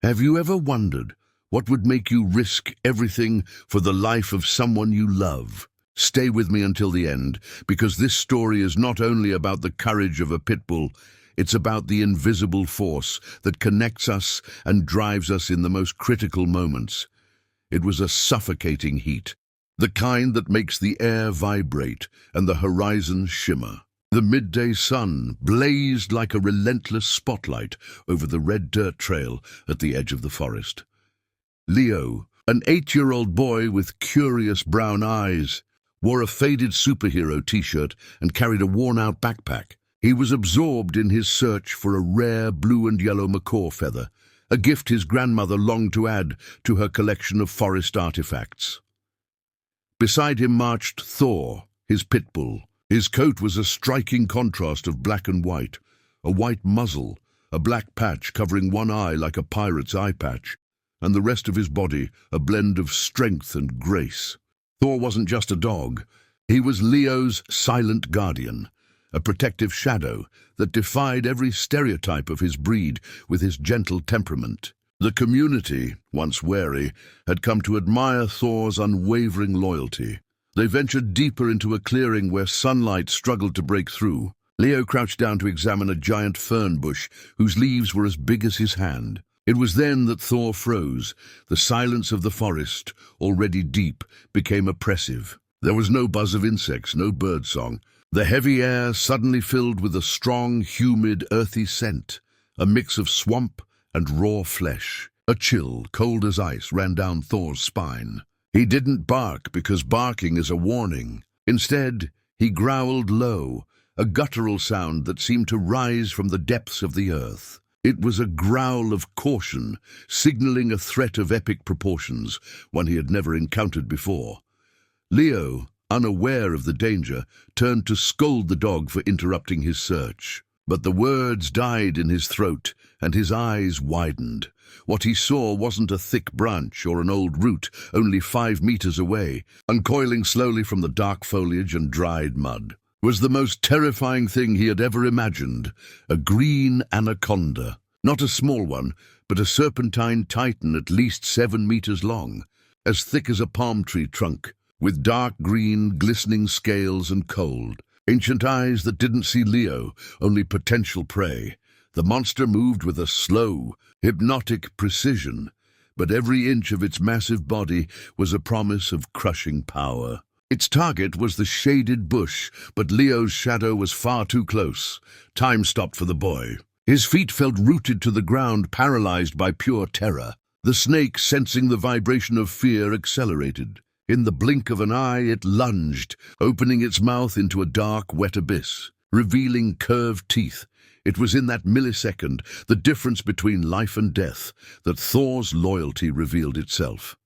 Have you ever wondered what would make you risk everything for the life of someone you love? Stay with me until the end, because this story is not only about the courage of a pit bull, it's about the invisible force that connects us and drives us in the most critical moments. It was a suffocating heat, the kind that makes the air vibrate and the horizon shimmer. The midday sun blazed like a relentless spotlight over the red dirt trail at the edge of the forest. Leo, an 8-year-old boy with curious brown eyes, wore a faded superhero t-shirt and carried a worn-out backpack. He was absorbed in his search for a rare blue and yellow macaw feather, a gift his grandmother longed to add to her collection of forest artifacts. Beside him marched Thor, his pit bull. His coat was a striking contrast of black and white, a white muzzle, a black patch covering one eye like a pirate's eye patch, and the rest of his body a blend of strength and grace. Thor wasn't just a dog. He was Leo's silent guardian, a protective shadow that defied every stereotype of his breed with his gentle temperament. The community, once wary, had come to admire Thor's unwavering loyalty. They ventured deeper into a clearing where sunlight struggled to break through. Leo crouched down to examine a giant fern bush whose leaves were as big as his hand. It was then that Thor froze. The silence of the forest, already deep, became oppressive. There was no buzz of insects, no birdsong. The heavy air suddenly filled with a strong, humid, earthy scent, a mix of swamp and raw flesh. A chill, cold as ice, ran down Thor's spine. He didn't bark because barking is a warning. Instead, he growled low, a guttural sound that seemed to rise from the depths of the earth. It was a growl of caution, signaling a threat of epic proportions, one he had never encountered before. Leo, unaware of the danger, turned to scold the dog for interrupting his search. But the words died in his throat, and his eyes widened. What he saw wasn't a thick branch or an old root, only 5 meters away, uncoiling slowly from the dark foliage and dried mud. Was the most terrifying thing he had ever imagined, a green anaconda. Not a small one, but a serpentine titan at least 7 meters long, as thick as a palm tree trunk, with dark green, glistening scales and cold. Ancient eyes that didn't see Leo, only potential prey. The monster moved with a slow, hypnotic precision, but every inch of its massive body was a promise of crushing power. Its target was the shaded bush, but Leo's shadow was far too close. Time stopped for the boy. His feet felt rooted to the ground, paralyzed by pure terror. The snake, sensing the vibration of fear, accelerated. In the blink of an eye, it lunged, opening its mouth into a dark, wet abyss, revealing curved teeth. It was in that millisecond, the difference between life and death, that Thor's loyalty revealed itself.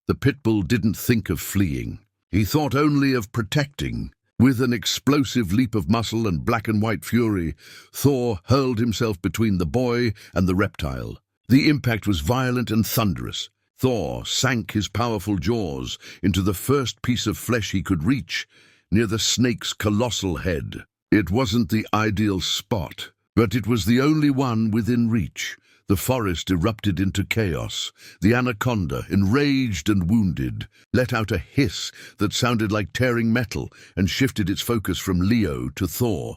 The pit bull didn't think of fleeing. He thought only of protecting. With an explosive leap of muscle and black and white fury, Thor hurled himself between the boy and the reptile. The impact was violent and thunderous. Thor sank his powerful jaws into the first piece of flesh he could reach, near the snake's colossal head. It wasn't the ideal spot, but it was the only one within reach. The forest erupted into chaos. The anaconda, enraged and wounded, let out a hiss that sounded like tearing metal and shifted its focus from Leo to Thor.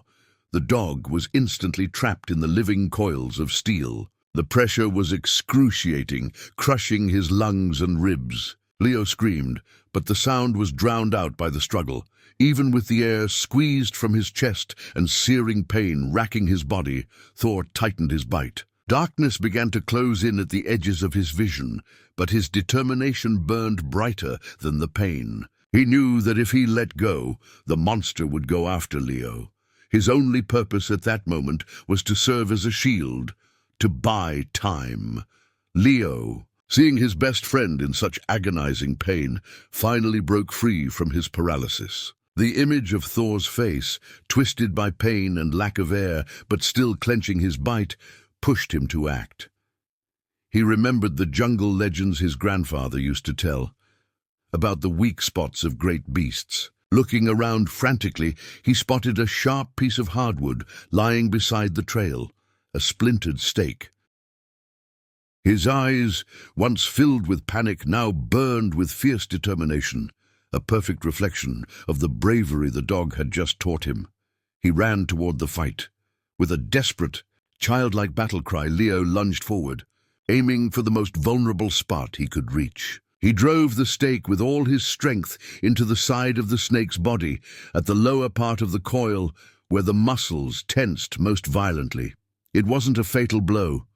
The dog was instantly trapped in the living coils of steel. The pressure was excruciating, crushing his lungs and ribs. Leo screamed, but the sound was drowned out by the struggle. Even with the air squeezed from his chest and searing pain racking his body, Thor tightened his bite. Darkness began to close in at the edges of his vision, but his determination burned brighter than the pain. He knew that if he let go, the monster would go after Leo. His only purpose at that moment was to serve as a shield, to buy time. Leo, seeing his best friend in such agonizing pain, finally broke free from his paralysis. The image of Thor's face, twisted by pain and lack of air, but still clenching his bite, pushed him to act. He remembered the jungle legends his grandfather used to tell, about the weak spots of great beasts. Looking around frantically, he spotted a sharp piece of hardwood lying beside the trail, a splintered stake. His eyes, once filled with panic, now burned with fierce determination, a perfect reflection of the bravery the dog had just taught him. He ran toward the fight. With a desperate, childlike battle cry, Leo lunged forward, aiming for the most vulnerable spot he could reach. He drove the stake with all his strength into the side of the snake's body, at the lower part of the coil where the muscles tensed most violently. It wasn't a fatal blow,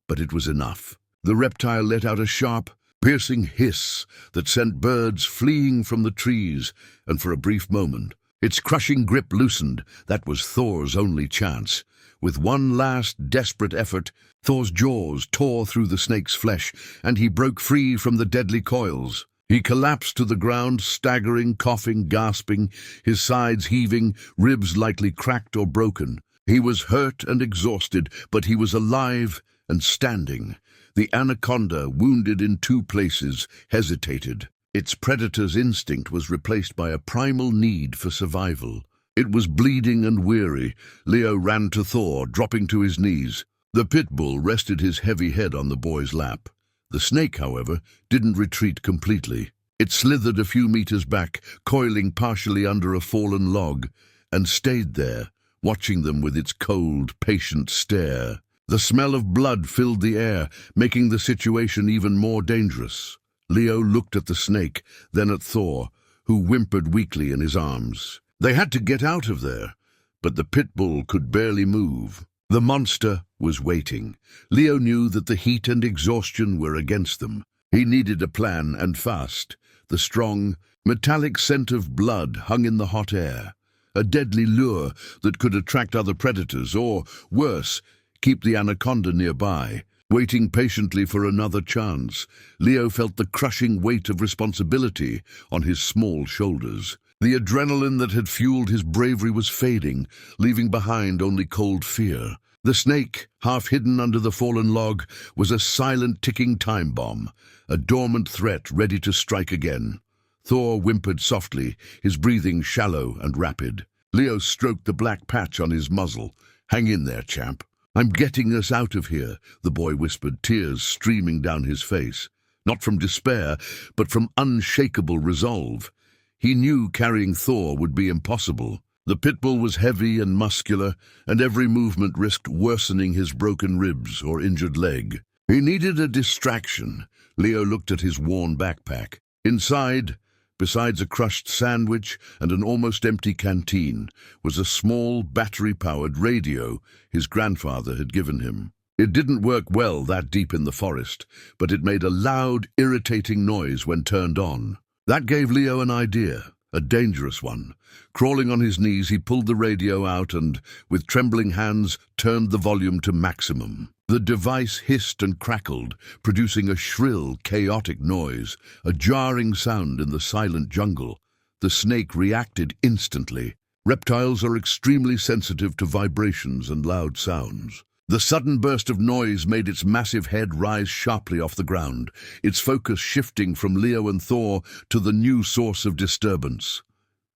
but it was enough. The reptile let out a sharp, piercing hiss that sent birds fleeing from the trees, and for a brief moment, its crushing grip loosened. That was Thor's only chance. With one last desperate effort, Thor's jaws tore through the snake's flesh, and he broke free from the deadly coils. He collapsed to the ground, staggering, coughing, gasping, his sides heaving, ribs likely cracked or broken. He was hurt and exhausted, but he was alive and standing. The anaconda, wounded in two places, hesitated. Its predator's instinct was replaced by a primal need for survival. It was bleeding and weary. Leo ran to Thor, dropping to his knees. The Pitbull rested his heavy head on the boy's lap. The snake, however, didn't retreat completely. It slithered a few meters back, coiling partially under a fallen log, and stayed there, watching them with its cold, patient stare. The smell of blood filled the air, making the situation even more dangerous. Leo looked at the snake, then at Thor, who whimpered weakly in his arms. They had to get out of there, but the Pitbull could barely move. The monster was waiting. Leo knew that the heat and exhaustion were against them. He needed a plan, and fast. The strong, metallic scent of blood hung in the hot air, a deadly lure that could attract other predators or, worse, keep the anaconda nearby. Waiting patiently for another chance, Leo felt the crushing weight of responsibility on his small shoulders. The adrenaline that had fueled his bravery was fading, leaving behind only cold fear. The snake, half hidden under the fallen log, was a silent ticking time bomb, a dormant threat ready to strike again. Thor whimpered softly, his breathing shallow and rapid. Leo stroked the black patch on his muzzle. "Hang in there, champ. I'm getting us out of here," the boy whispered, tears streaming down his face. Not from despair, but from unshakable resolve. He knew carrying Thor would be impossible. The Pitbull was heavy and muscular, and every movement risked worsening his broken ribs or injured leg. He needed a distraction. Leo looked at his worn backpack. Inside, besides a crushed sandwich and an almost empty canteen, was a small battery-powered radio his grandfather had given him. It didn't work well that deep in the forest, but it made a loud, irritating noise when turned on. That gave Leo an idea, a dangerous one. Crawling on his knees, he pulled the radio out and, with trembling hands, turned the volume to maximum. The device hissed and crackled, producing a shrill, chaotic noise, a jarring sound in the silent jungle. The snake reacted instantly. Reptiles are extremely sensitive to vibrations and loud sounds. The sudden burst of noise made its massive head rise sharply off the ground, its focus shifting from Leo and Thor to the new source of disturbance.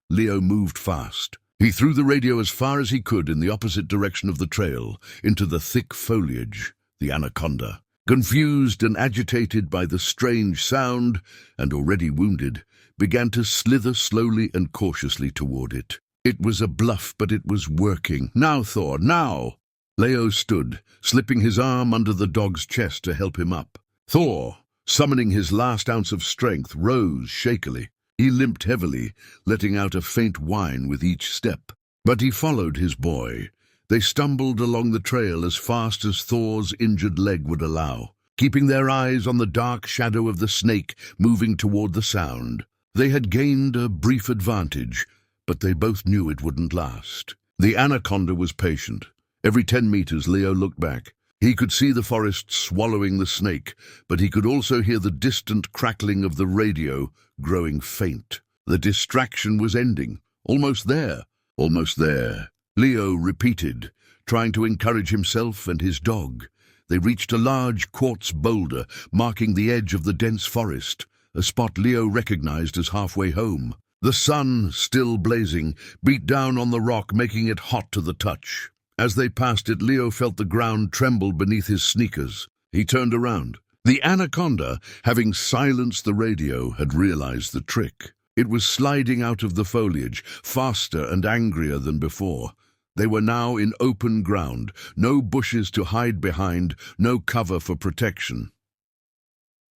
Leo moved fast. He threw the radio as far as he could in the opposite direction of the trail, into the thick foliage. The anaconda, confused and agitated by the strange sound, and already wounded, began to slither slowly and cautiously toward it. It was a bluff, but it was working. "Now, Thor, now!" Leo stood, slipping his arm under the dog's chest to help him up. Thor, summoning his last ounce of strength, rose shakily. He limped heavily, letting out a faint whine with each step. But he followed his boy. They stumbled along the trail as fast as Thor's injured leg would allow, keeping their eyes on the dark shadow of the snake moving toward the sound. They had gained a brief advantage, but they both knew it wouldn't last. The anaconda was patient. Every 10 meters, Leo looked back. He could see the forest swallowing the snake, but he could also hear the distant crackling of the radio growing faint. The distraction was ending. Almost there. Almost there. Leo repeated, trying to encourage himself and his dog. They reached a large quartz boulder, marking the edge of the dense forest, a spot Leo recognized as halfway home. The sun, still blazing, beat down on the rock, making it hot to the touch. As they passed it, Leo felt the ground tremble beneath his sneakers. He turned around. The anaconda, having silenced the radio, had realized the trick. It was sliding out of the foliage, faster and angrier than before. They were now in open ground, no bushes to hide behind, no cover for protection.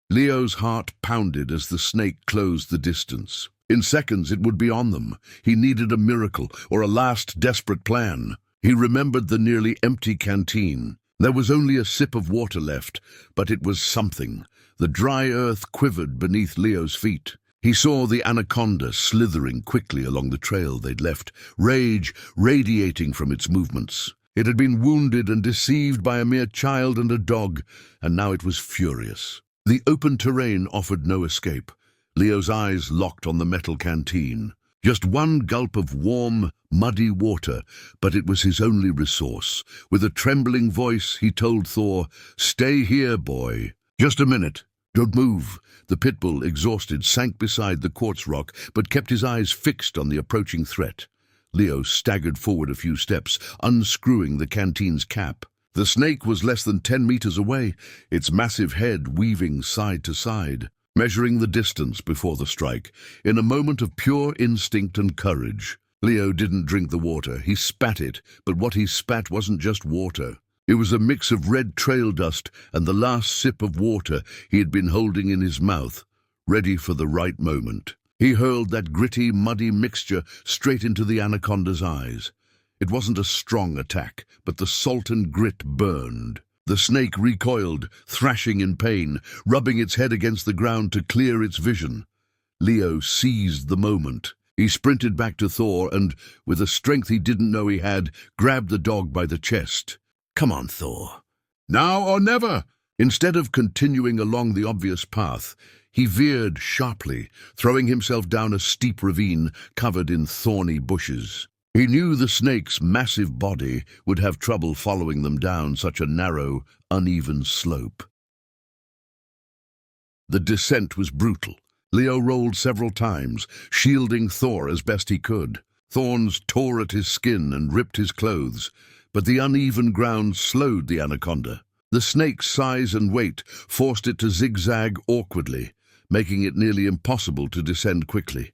Leo's heart pounded as the snake closed the distance. In seconds it would be on them. He needed a miracle or a last desperate plan. He remembered the nearly empty canteen. There was only a sip of water left, but it was something. The dry earth quivered beneath Leo's feet. He saw the anaconda slithering quickly along the trail they'd left, rage radiating from its movements. It had been wounded and deceived by a mere child and a dog, and now it was furious. The open terrain offered no escape. Leo's eyes locked on the metal canteen. Just one gulp of warm, muddy water, but it was his only resource. With a trembling voice, he told Thor, "Stay here, boy." "Just a minute. Don't move." The pitbull, exhausted, sank beside the quartz rock, but kept his eyes fixed on the approaching threat. Leo staggered forward a few steps, unscrewing the canteen's cap. The snake was less than 10 meters away, its massive head weaving side to side, measuring the distance before the strike. In a moment of pure instinct and courage, Leo didn't drink the water. He spat it, but what he spat wasn't just water. It was a mix of red trail dust and the last sip of water he had been holding in his mouth, ready for the right moment. He hurled that gritty, muddy mixture straight into the anaconda's eyes. It wasn't a strong attack, but the salt and grit burned. The snake recoiled, thrashing in pain, rubbing its head against the ground to clear its vision. Leo seized the moment. He sprinted back to Thor and, with a strength he didn't know he had, grabbed the dog by the chest. "Come on, Thor. Now or never!" Instead of continuing along the obvious path, he veered sharply, throwing himself down a steep ravine covered in thorny bushes. He knew the snake's massive body would have trouble following them down such a narrow, uneven slope. The descent was brutal. Leo rolled several times, shielding Thor as best he could. Thorns tore at his skin and ripped his clothes, but the uneven ground slowed the anaconda. The snake's size and weight forced it to zigzag awkwardly, making it nearly impossible to descend quickly.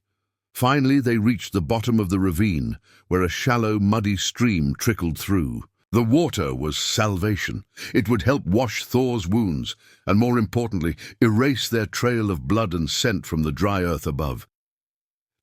Finally, they reached the bottom of the ravine, where a shallow, muddy stream trickled through. The water was salvation. It would help wash Thor's wounds, and more importantly, erase their trail of blood and scent from the dry earth above.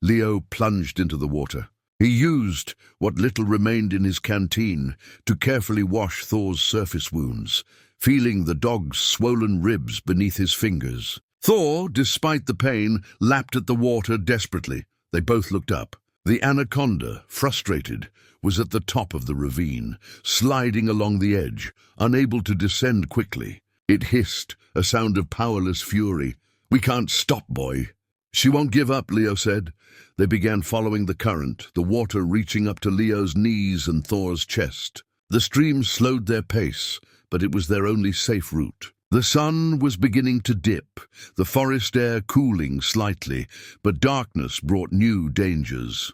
Leo plunged into the water. He used what little remained in his canteen to carefully wash Thor's surface wounds, feeling the dog's swollen ribs beneath his fingers. Thor, despite the pain, lapped at the water desperately. They both looked up. The anaconda, frustrated, was at the top of the ravine, sliding along the edge, unable to descend quickly. It hissed, a sound of powerless fury. "We can't stop, boy." "She won't give up," Leo said. They began following the current, the water reaching up to Leo's knees and Thor's chest. The stream slowed their pace, but it was their only safe route. The sun was beginning to dip, the forest air cooling slightly, but darkness brought new dangers.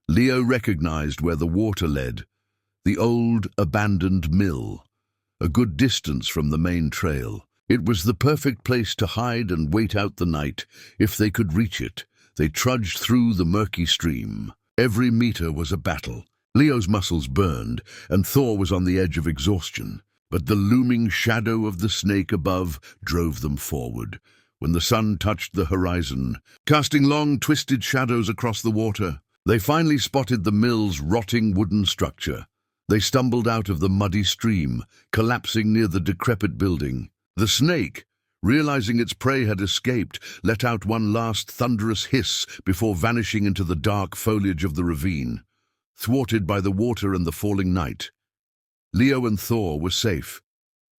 Leo recognized where the water led, the old abandoned mill, a good distance from the main trail. It was the perfect place to hide and wait out the night. If they could reach it, they trudged through the murky stream. Every meter was a battle. Leo's muscles burned, and Thor was on the edge of exhaustion. But the looming shadow of the snake above drove them forward. When the sun touched the horizon, casting long, twisted shadows across the water, they finally spotted the mill's rotting wooden structure. They stumbled out of the muddy stream, collapsing near the decrepit building. The snake, realizing its prey had escaped, let out one last thunderous hiss before vanishing into the dark foliage of the ravine. Thwarted by the water and the falling night, Leo and Thor were safe.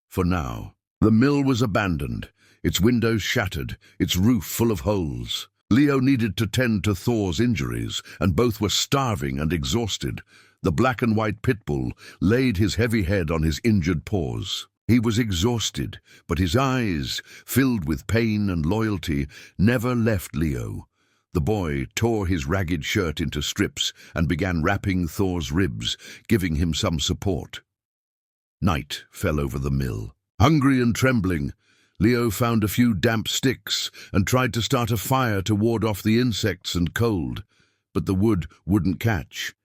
For now. The mill was abandoned, its windows shattered, its roof full of holes. Leo needed to tend to Thor's injuries, and both were starving and exhausted. The black and white pitbull laid his heavy head on his injured paws. He was exhausted, but his eyes, filled with pain and loyalty, never left Leo. The boy tore his ragged shirt into strips and began wrapping Thor's ribs, giving him some support. Night fell over the mill. Hungry and trembling, Leo found a few damp sticks and tried to start a fire to ward off the insects and cold, but the wood wouldn't catch.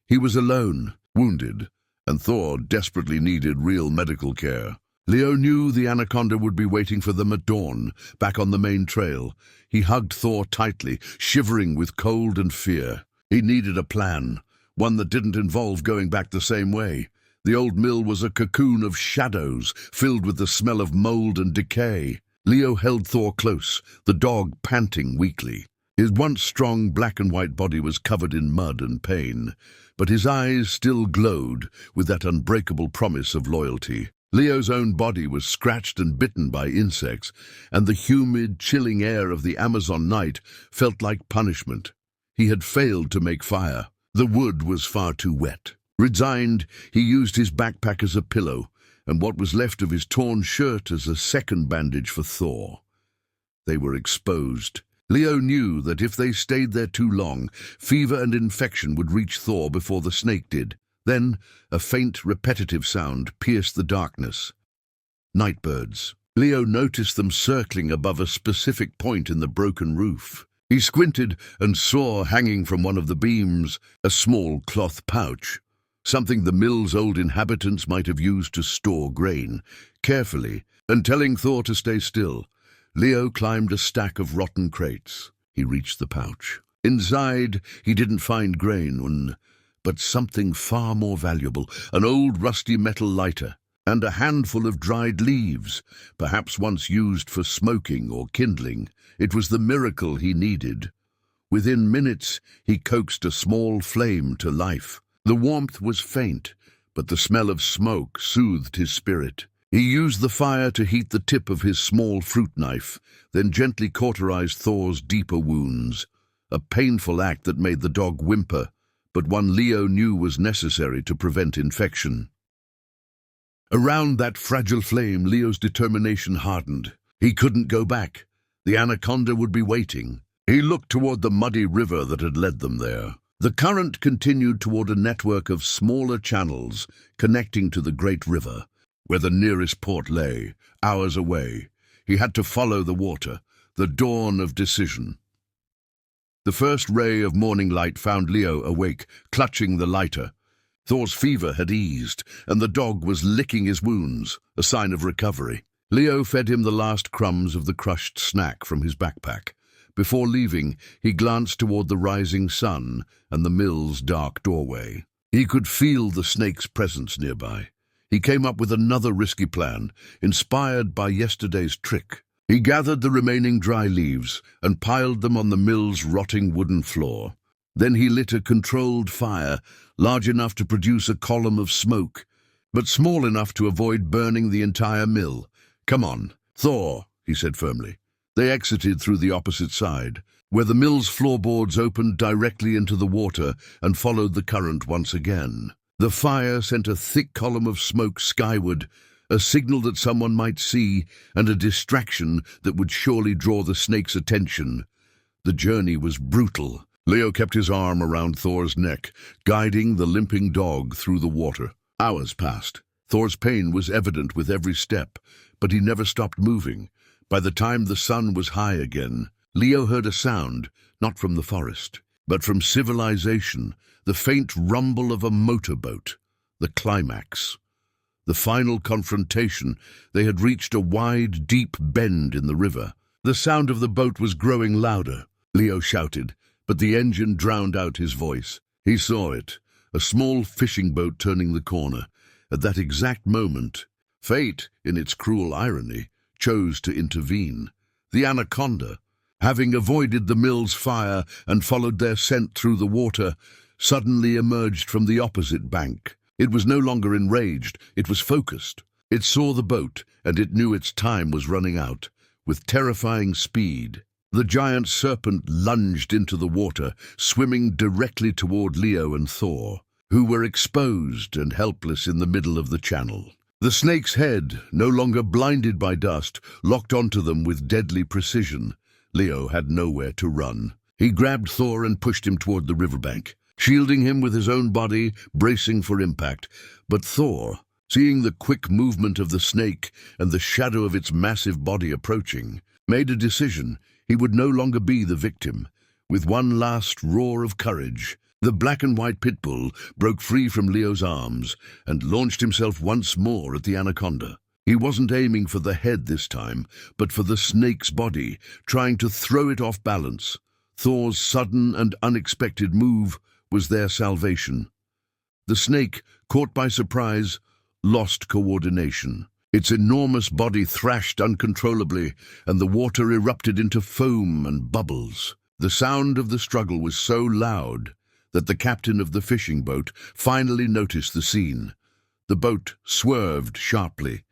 He was alone, wounded, and Thor desperately needed real medical care. Leo knew the anaconda would be waiting for them at dawn, back on the main trail. He hugged Thor tightly, shivering with cold and fear. He needed a plan, one that didn't involve going back the same way. The old mill was a cocoon of shadows, filled with the smell of mold and decay. Leo held Thor close, the dog panting weakly. His once strong black and white body was covered in mud and pain, but his eyes still glowed with that unbreakable promise of loyalty. Leo's own body was scratched and bitten by insects, and the humid, chilling air of the Amazon night felt like punishment. He had failed to make fire. The wood was far too wet. Resigned, he used his backpack as a pillow, and what was left of his torn shirt as a second bandage for Thor. They were exposed. Leo knew that if they stayed there too long, fever and infection would reach Thor before the snake did. Then, a faint, repetitive sound pierced the darkness. Nightbirds. Leo noticed them circling above a specific point in the broken roof. He squinted and saw, hanging from one of the beams, a small cloth pouch, something the mill's old inhabitants might have used to store grain. Carefully, and telling Thor to stay still, Leo climbed a stack of rotten crates. He reached the pouch. Inside, he didn't find grain, but something far more valuable, an old rusty metal lighter, and a handful of dried leaves, perhaps once used for smoking or kindling. It was the miracle he needed. Within minutes, he coaxed a small flame to life. The warmth was faint, but the smell of smoke soothed his spirit. He used the fire to heat the tip of his small fruit knife, then gently cauterized Thor's deeper wounds, a painful act that made the dog whimper, but one Leo knew was necessary to prevent infection. Around that fragile flame, Leo's determination hardened. He couldn't go back. The anaconda would be waiting. He looked toward the muddy river that had led them there. The current continued toward a network of smaller channels connecting to the great river, where the nearest port lay, hours away. He had to follow the water, the dawn of decision. The first ray of morning light found Leo awake, clutching the lighter. Thor's fever had eased, and the dog was licking his wounds, a sign of recovery. Leo fed him the last crumbs of the crushed snack from his backpack. Before leaving, he glanced toward the rising sun and the mill's dark doorway. He could feel the snake's presence nearby. He came up with another risky plan, inspired by yesterday's trick. He gathered the remaining dry leaves and piled them on the mill's rotting wooden floor. Then he lit a controlled fire, large enough to produce a column of smoke, but small enough to avoid burning the entire mill. "Come on, Thor," he said firmly. They exited through the opposite side, where the mill's floorboards opened directly into the water and followed the current once again. The fire sent a thick column of smoke skyward, a signal that someone might see and a distraction that would surely draw the snake's attention. The journey was brutal. Leo kept his arm around Thor's neck, guiding the limping dog through the water. Hours passed. Thor's pain was evident with every step, but he never stopped moving. By the time the sun was high again, Leo heard a sound, not from the forest, but from civilization, the faint rumble of a motorboat. The climax. The final confrontation. They had reached a wide, deep bend in the river. The sound of the boat was growing louder. Leo shouted, but the engine drowned out his voice. He saw it, a small fishing boat turning the corner. At that exact moment, fate, in its cruel irony, chose to intervene. The anaconda, having avoided the mill's fire and followed their scent through the water, suddenly emerged from the opposite bank. It was no longer enraged, it was focused. It saw the boat, and it knew its time was running out. With terrifying speed, the giant serpent lunged into the water, swimming directly toward Leo and Thor, who were exposed and helpless in the middle of the channel. The snake's head, no longer blinded by dust, locked onto them with deadly precision. Leo had nowhere to run. He grabbed Thor and pushed him toward the riverbank, shielding him with his own body, bracing for impact. But Thor, Seeing the quick movement of the snake and the shadow of its massive body approaching, made a decision he would no longer be the victim. With one last roar of courage, the black and white Pitbull broke free from Leo's arms and launched himself once more at the anaconda. He wasn't aiming for the head this time, but for the snake's body, trying to throw it off balance. Thor's sudden and unexpected move was their salvation. The snake, caught by surprise, lost coordination. Its enormous body thrashed uncontrollably, and the water erupted into foam and bubbles. The sound of the struggle was so loud that the captain of the fishing boat finally noticed the scene. The boat swerved sharply.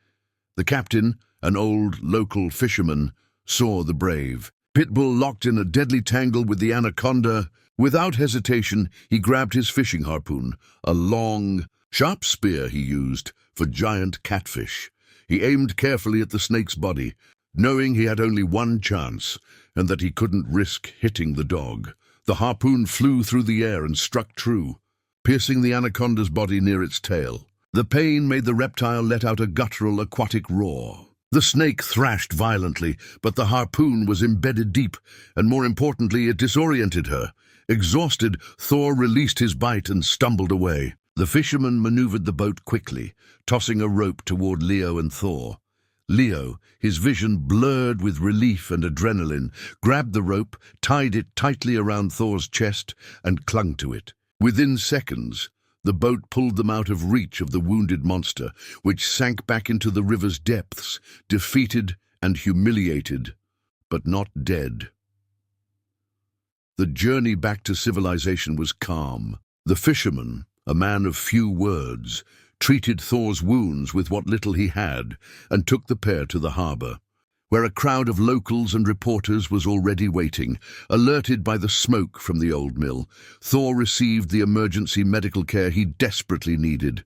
The captain, an old local fisherman, saw the brave Pitbull locked in a deadly tangle with the anaconda. Without hesitation, he grabbed his fishing harpoon, a long, sharp spear he used for giant catfish. He aimed carefully at the snake's body, knowing he had only one chance and that he couldn't risk hitting the dog. The harpoon flew through the air and struck true, piercing the anaconda's body near its tail. The pain made the reptile let out a guttural aquatic roar. The snake thrashed violently, but the harpoon was embedded deep, and more importantly, it disoriented her. Exhausted, Thor released his bite and stumbled away. The fisherman maneuvered the boat quickly, tossing a rope toward Leo and Thor. Leo, his vision blurred with relief and adrenaline, grabbed the rope, tied it tightly around Thor's chest, and clung to it. Within seconds, the boat pulled them out of reach of the wounded monster, which sank back into the river's depths, defeated and humiliated, but not dead. The journey back to civilization was calm. The fisherman, a man of few words, treated Thor's wounds with what little he had and took the pair to the harbor, where a crowd of locals and reporters was already waiting. Alerted by the smoke from the old mill, Thor received the emergency medical care he desperately needed.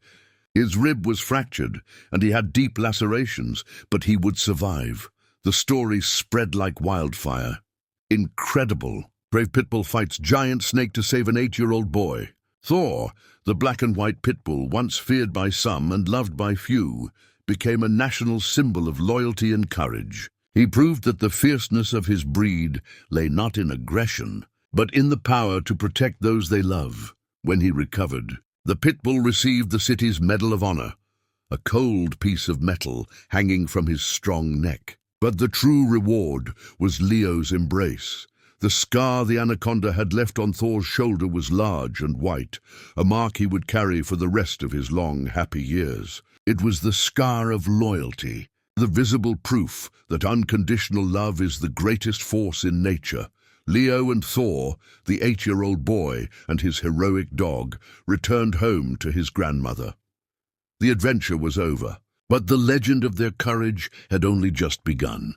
His rib was fractured and he had deep lacerations, but he would survive. The story spread like wildfire. Incredible. Brave Pitbull fights giant snake to save an 8-year-old boy. Thor, the black and white Pitbull, once feared by some and loved by few, became a national symbol of loyalty and courage. He proved that the fierceness of his breed lay not in aggression, but in the power to protect those they love. When he recovered, the Pitbull received the city's Medal of Honor, a cold piece of metal hanging from his strong neck. But the true reward was Leo's embrace. The scar the anaconda had left on Thor's shoulder was large and white, a mark he would carry for the rest of his long, happy years. It was the scar of loyalty, the visible proof that unconditional love is the greatest force in nature. Leo and Thor, the 8-year-old boy and his heroic dog, returned home to his grandmother. The adventure was over, but the legend of their courage had only just begun.